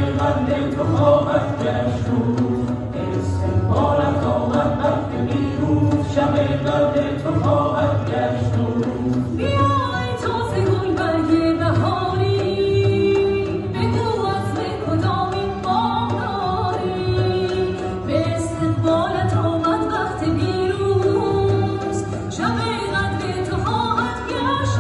قند تو خواهد گشت روز استقبالت آمد وقت پیروز شب قند تو خواهد گشت روز بیای تازه گل برگ بهاری بگو از کدامین باغ داری به استقبالت آمد وقت پیروز شب قند تو خواهد گشت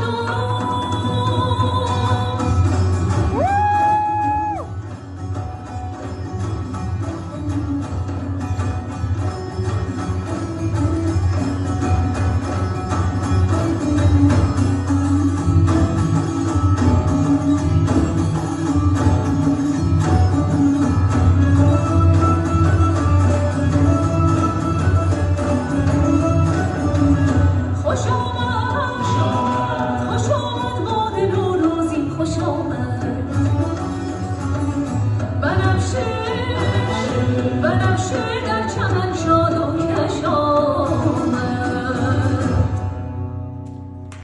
بنفشه در چمن شد